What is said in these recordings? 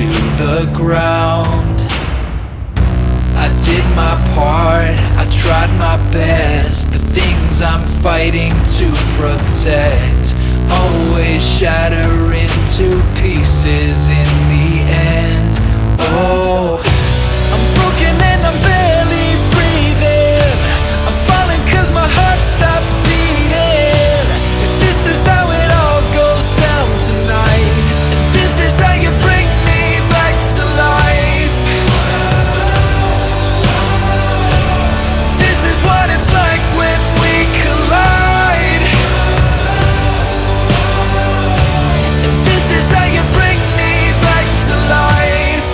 to the ground. I did my part, I tried my best. The things I'm fighting to protect always shatter into pieces in the end. Oh, I'm broken and I'm barely breathing. I'm falling cause my heart stopped beating. If this is how it all goes down tonight, and this is how you bring me back to life, this is what it's like when we collide, and this is how you bring me back to life.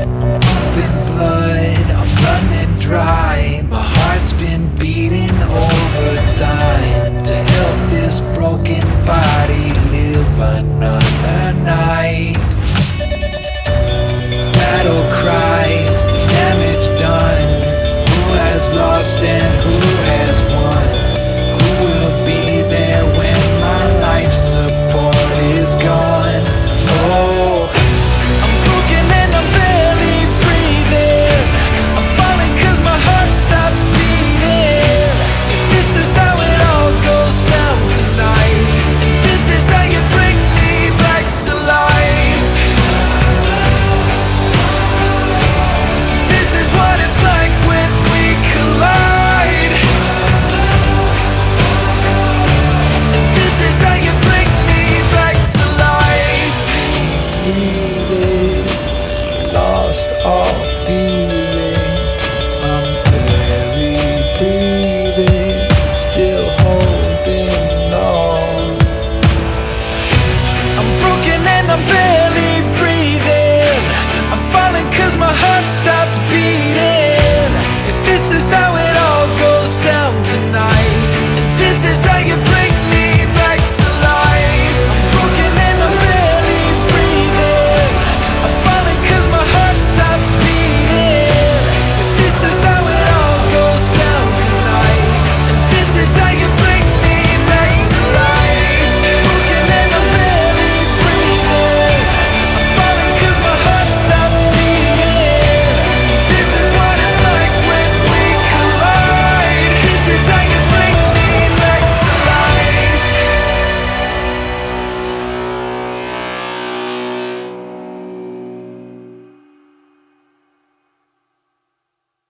I'm pumping blood, I'm running dry. My heart's been beating overtime to help this broken body live another night. Battle cries, the damage done. Who has lost and who has won? Who will be there when my life support is gone? Oh, I'm broken and I'm barely breathing. I'm falling cause my heart stopped beating. This is how it all goes down tonight, and this is how you bring me back to life. This is what it's like when we collide, and this is how you bring me back to life. Breathing, lost all feeling. I'm barely breathing, still holding on. I'm broken and I'm bare.